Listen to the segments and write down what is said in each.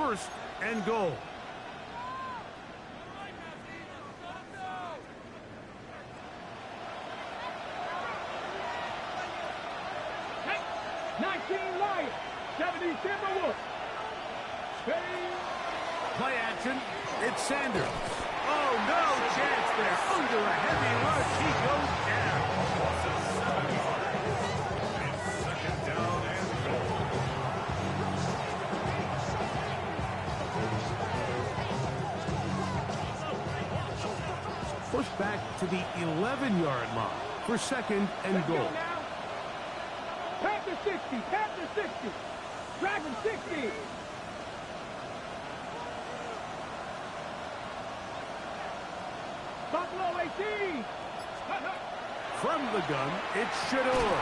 first and goal. Hey, 19 Lions, 70 Timberwolves. Play action. It's Sanders. Oh, no chance there. Under a heavy rush, he goes down. Second down and goal. Push back to the 11-yard line for second and goal. Panther 60, Panther 60. Dragon 60. Buffalo 18. From the gun, it's Shador.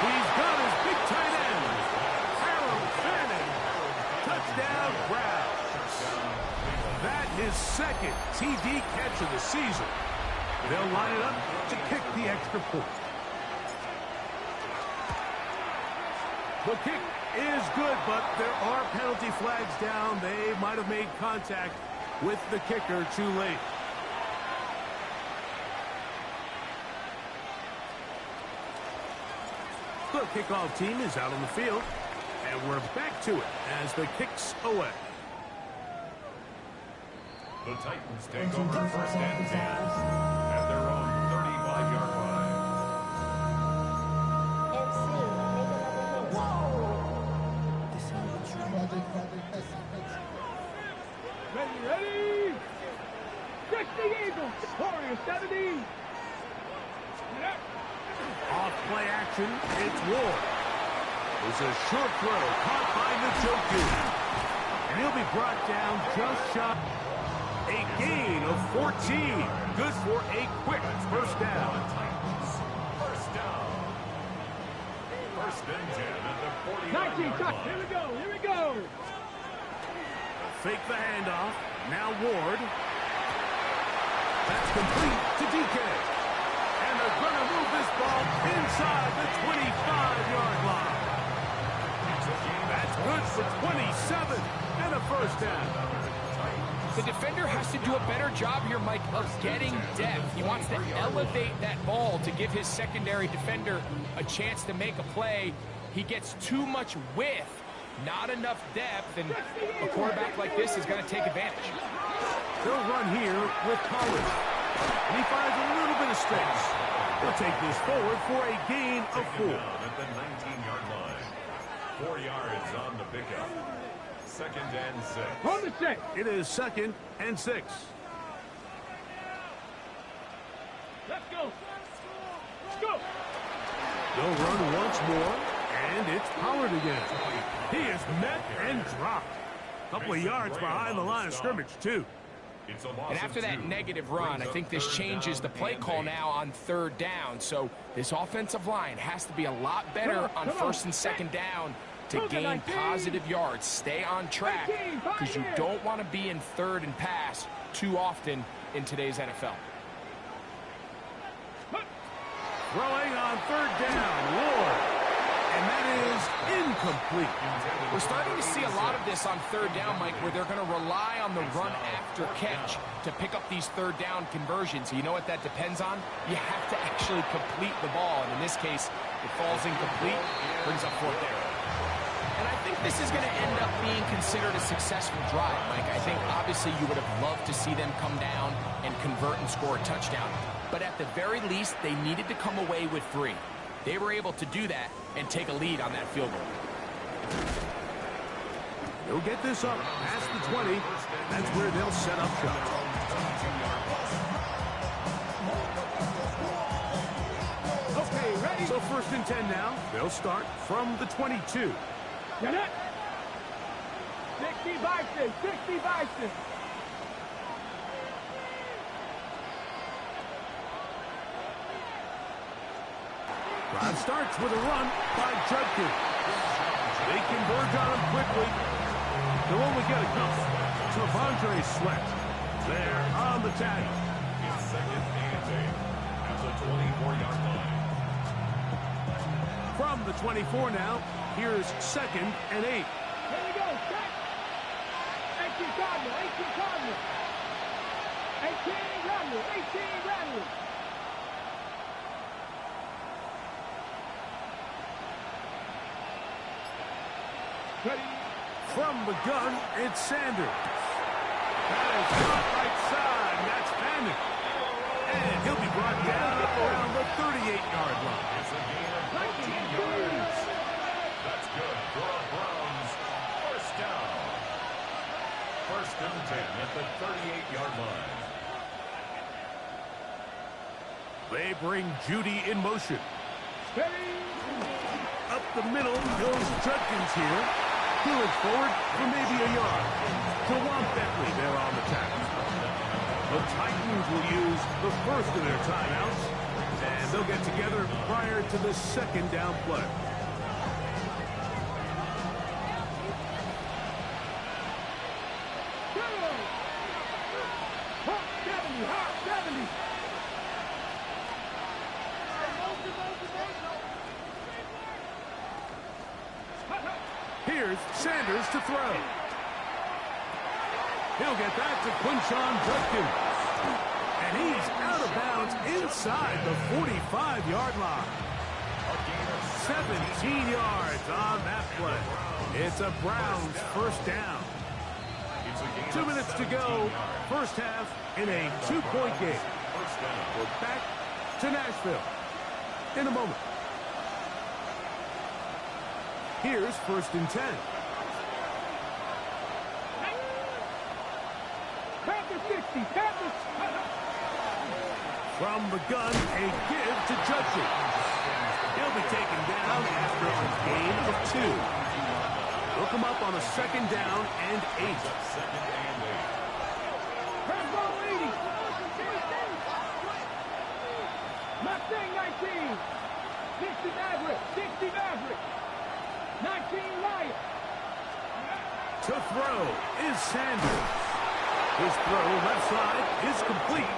He's got his big tight end. Harold Fanning. Touchdown, Browns. That is second TD catch of the season. They'll line it up to kick the extra point. The kick is good, but there are penalty flags down. They might have made contact with the kicker too late. The kickoff team is out on the field, and we're back to it as the kick's away. The Titans take over first and 10 at their own 35-yard line. Ready. 60 Eagles. Warriors 70. Off play action, it's Ward. It's a short throw caught by Njoku. And he'll be brought down just shy. A gain of 14. Good for a quick first down. First down. First and 10 at the 19 40-yard touch. line. Here we go. Here we go. Fake the handoff. Now Ward. That's complete to DK. And they're going to move this ball inside the 25-yard line. That's good for 27 and a first down. The defender has to do a better job here, Mike, of getting depth. He wants to elevate that ball to give his secondary defender a chance to make a play. He gets too much width, not enough depth, and a quarterback like this is going to take advantage. They'll run here with Collins. And he finds a little bit of space. He'll take this forward for a gain of 4. At the 19-yard line. 4 yards on the pickup. Second and 6. On the 6. It is second and 6. Let's go. Let's go. They'll run once more, and it's Pollard again. He is met and dropped. A couple of yards behind the line of scrimmage, too. It's a loss And after of that 2. negative run, I think this changes the play call now on third down. So this offensive line has to be a lot better on first and second down to gain positive yards. Stay on track because you don't want to be in third and pass too often in today's NFL. Throwing on third down, Ward. And that is incomplete. We're starting to see a lot of this on third down, Mike, where they're going to rely on the run after catch to pick up these third down conversions. You know what that depends on? You have to actually complete the ball. And in this case, it falls incomplete, brings up fourth down. And I think this is going to end up being considered a successful drive, Mike. I think obviously you would have loved to see them come down and convert and score a touchdown. But at the very least, they needed to come away with 3. They were able to do that and take a lead on that field goal. They'll get this up past the 20. That's where they'll set up shop. Okay, ready? So first and 10 now. They'll start from the 22. Get it. 60 Bison. 60 Bison. Drive starts with a run by Judkins. They converge on him quickly. They'll only get a couple. T'Vondre Sweat there on the tag. It's second and 8 at the 24-yard line. From the 24 now, here's second and 8. Here we go. Set. Washington Cardinals. 18 Randall. 18 Randall. Ready. From the gun, it's Sanders. That is caught right side. That's Fanning. And he'll be brought down around the 38-yard line. It's a gain of 14 yards. That's good for a Browns first down. First and 10 at the 38-yard line. They bring Judy in motion. Ready. Up the middle goes Judkins here. Pull it forward for maybe a yard. Jawan Bentley there on the tackle. The Titans will use the first of their timeouts, and they'll get together prior to the second down play. Hawk 70. Hawk 70. Here's Sanders to throw. He'll get that to Quinshon Judkins. And he's out of bounds inside the 45-yard line. 17 yards on that play. It's a Browns first down. 2 minutes to go, first half in a 2-point game. We're back to Nashville in a moment. Here's first and 10. Panthers 60. Panthers. From the gun, a give to Judkins. He'll be taken down after a gain of 2. Look him up on a second down and 8. Red ball 80. Mustang 19. 60 Maverick. 60 Maverick. 19 Lion. To throw is Sanders. His throw left side is complete.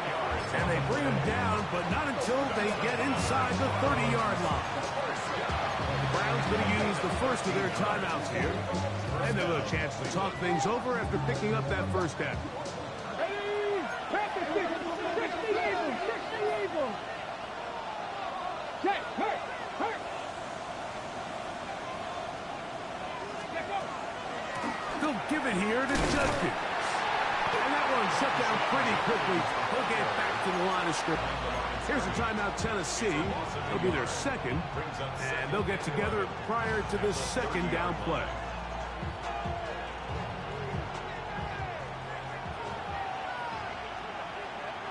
And they bring him down, but not until they get inside the 30-yard line. The Browns going to use the first of their timeouts here. And they'll have a chance to talk things over after picking up that first down. Ready. Panthers 60. 60 Eagles. 60 Eagles. Check. Hurt. Hurt. They'll give it here to Judkins. And that one shut down pretty quickly. He'll get back to the line of scrimmage. Here's a timeout, Tennessee. It'll be their second, and they'll get together prior to the second down play.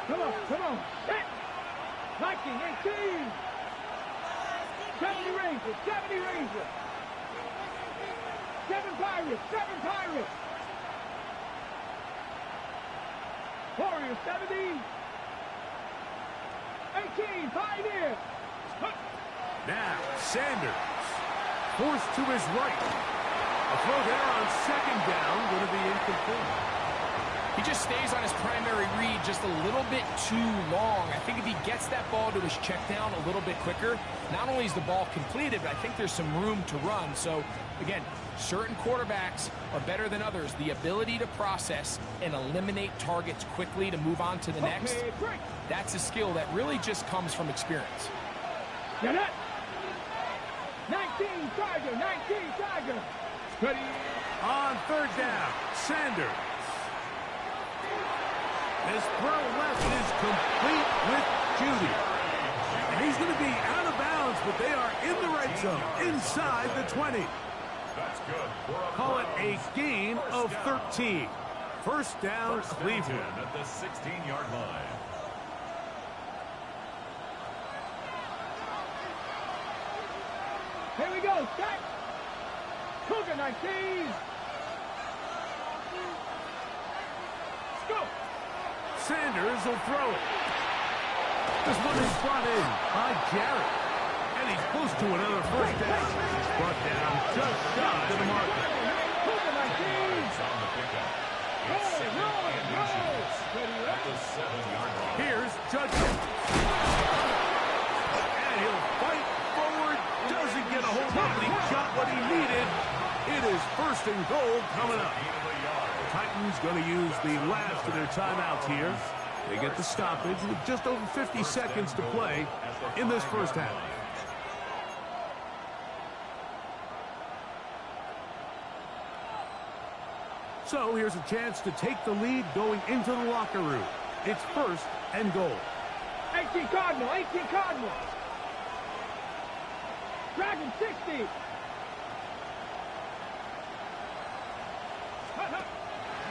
Come on. Come on. Set. Viking 18. 70 Rangers. 70 Rangers. 7 Pirates. 7 Pirates. Warriors 70. 18 Pioneers. Now, Sanders, forced to his right. A throw there on second down, going to be incomplete. He just stays on his primary read just a little bit too long. I think if he gets that ball to his check down a little bit quicker, not only is the ball completed, but I think there's some room to run. So, again, certain quarterbacks are better than others. The ability to process and eliminate targets quickly to move on to the next, that's a skill that really just comes from experience. Get it. 19 Tiger. 19 Tiger. Ready. On third down, Sanders. His throw left is complete with Judy. And he's going to be out of bounds, but they are in the red zone, inside the 20. That's good. Call it a gain of 13. First down, Cleveland. At the 16-yard line. Here we go. Set. Cougar 19. Let's go. Sanders will throw it. This one is brought in by Jarrett. And he's close to another first down. Brought down just shy of the marker. Cougar 19. On the pickup. It's second and inches at the 7-yard line. Here's Judkins. And he'll fight forward. Doesn't get a hold of it. He got what he needed. It is first and goal coming up. The Titans Spartans going to use the last of their timeouts here. They get the stoppage with just over 50 seconds to play in this first half. So here's a chance to take the lead going into the locker room. It's first and goal. 18 Cardinal, 18 Cardinal. Dragon 60.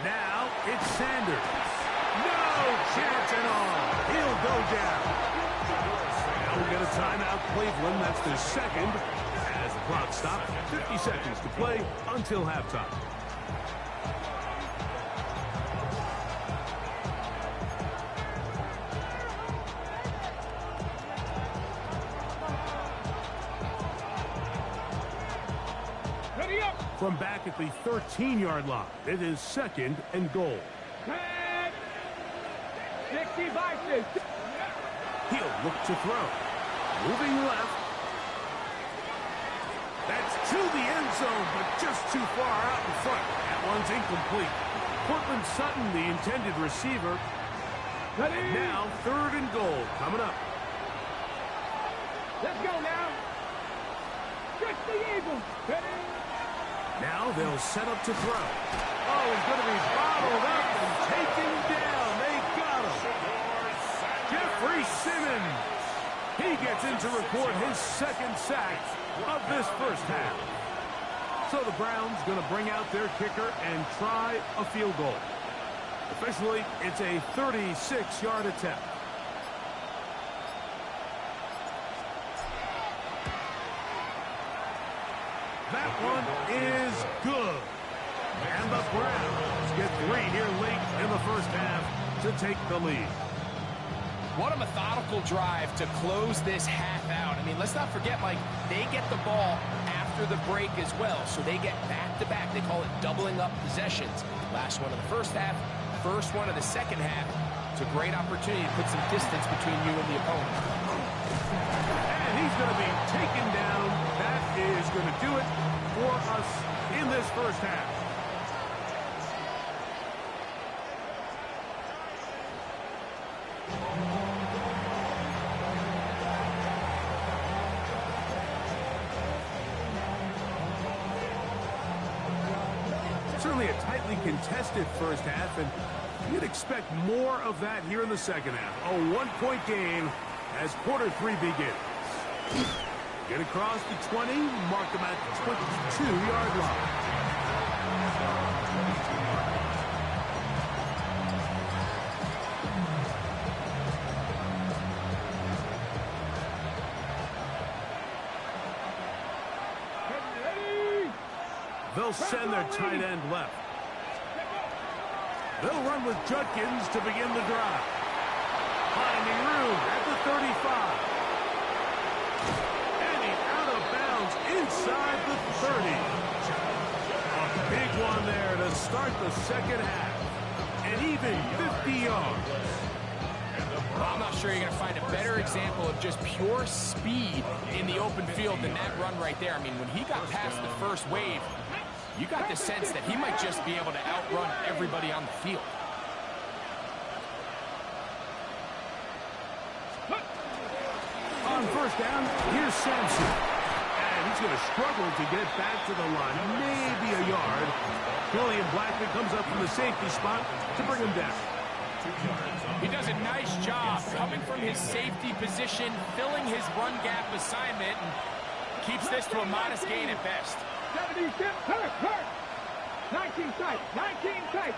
Now it's Sanders. No chance at all. He'll go down. Now we get a timeout, Cleveland. That's their second. As the clock stops, 50 seconds to play until halftime. Ready up. From back at the 13-yard line, it is second and goal. 10. 60 Vices. He'll look to throw. Moving left. That's to the end zone, but just too far out in front. That one's incomplete. Cortland Sutton, the intended receiver. Ready. Now third and goal coming up. Let's go now. Stretch the Eagles. Ready. Now they'll set up to throw. Oh, he's going to be bottled up and taken down. They got him. Jeffrey Simmons. He gets in to record his second sack of this first half. So the Browns going to bring out their kicker and try a field goal. Officially, it's a 36-yard attempt. That one is good. And the Browns get 3 here late in the first half to take the lead. What a methodical drive to close this half out. I mean, let's not forget, Mike, they get the ball after the break as well, so they get back-to-back. They call it doubling up possessions. Last one of the first half, first one of the second half. It's a great opportunity to put some distance between you and the opponent. And he's going to be taken down. That is going to do it for us in this first half. Certainly a tightly contested first half, and you'd expect more of that here in the second half. A one-point game as quarter 3 begins. Get across the 20, mark them at the 22-yard line. They'll send their tight end left. They'll run with Judkins to begin the drive. Finding room at the 35. And he's out of bounds inside the 30. A big one there to start the second half. And even 50 yards. I'm not sure you're going to find a better example of just pure speed in the open field than that run right there. I mean, when he got past the first wave, you got the sense that he might just be able to outrun everybody on the field. On first down, here's Sampson. And he's going to struggle to get back to the line. Maybe a yard. William Blackman comes up from the safety spot to bring him down. He does a nice job coming from his safety position, filling his run gap assignment, and keeps this to a modest gain at best. 76, hurt. 19 tight, 19 tight.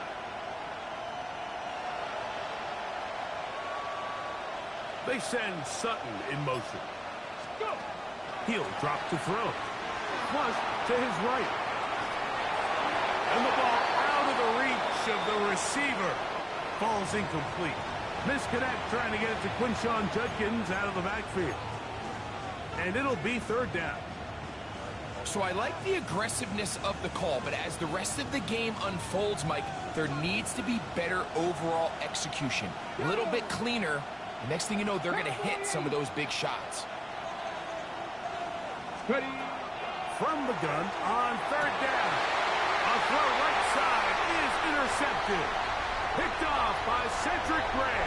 They send Sutton in motion. Go. He'll drop to throw. Plus to his right. And the ball out of the reach of the receiver. Falls incomplete. Misconnect trying to get it to Quinshon Judkins out of the backfield. And it'll be third down. So I like the aggressiveness of the call, but as the rest of the game unfolds, Mike, there needs to be better overall execution. A little bit cleaner. Next thing you know, they're going to hit some of those big shots. Ready. From the gun on third down. A throw right side is intercepted. deflected. Picked off by Cedric Gray.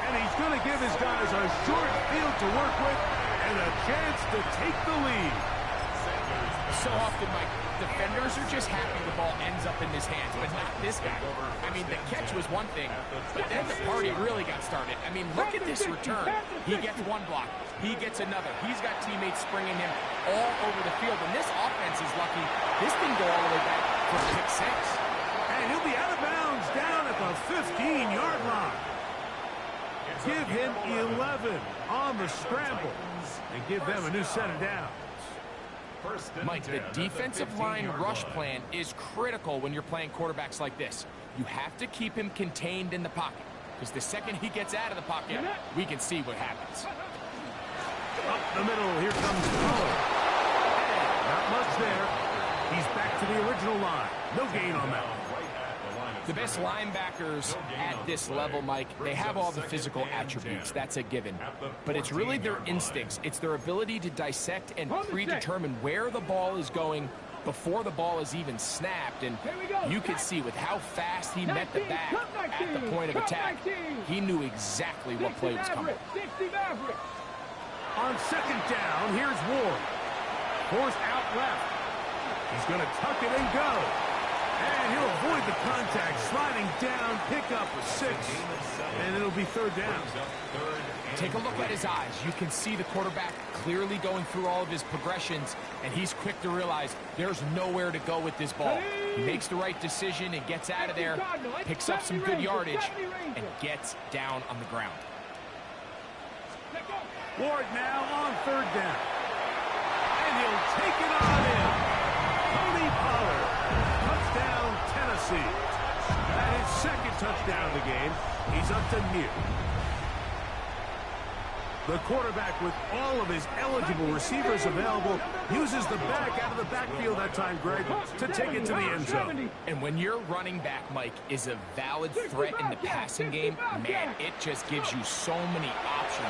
And he's going to give his guys a short field to work with and a chance to take the lead. So often, Mike, defenders are just happy the ball ends up in his hands, but not this guy. I mean, the catch was one thing, but then the party really got started. I mean, look at this return. He gets one block. He gets another. He's got teammates springing him all over the field, and this offense is lucky. This didn't go all the way back for a pick six. And he'll be out of bounds down at the 15-yard line. Give him 11 on the scramble and give them a new set of downs. Mike, the defensive line rush plan is critical when you're playing quarterbacks like this. You have to keep him contained in the pocket, because the second he gets out of the pocket, we can see what happens. Up the middle, here comes Cole. Not much there. He's back to the original line. No gain on that one. The best linebackers at this level, Mike, they have all the physical attributes. That's a given. But it's really their instincts. It's their ability to dissect and predetermine where the ball is going before the ball is even snapped. And you could see with how fast he met the back at the point of attack, he knew exactly what play was coming. On second down, here's Ward. Force out left. He's going to tuck it and go. And he'll avoid the contact, sliding down, pick up a 6, and it'll be third down. Take a look at his eyes. You can see the quarterback clearly going through all of his progressions, and he's quick to realize there's nowhere to go with this ball. He makes the right decision and gets out of there, picks up some good yardage, and gets down on the ground. Ward now on third down. And he'll take it on in. Tony Pollard. Touchdown, Tennessee. That is second touchdown of the game. He's up to new. The quarterback, with all of his eligible receivers available, uses the back out of the backfield that time, Greg, to take it to the end zone. And when your running back, Mike, is a valid threat in the passing game, man, it just gives you so many options.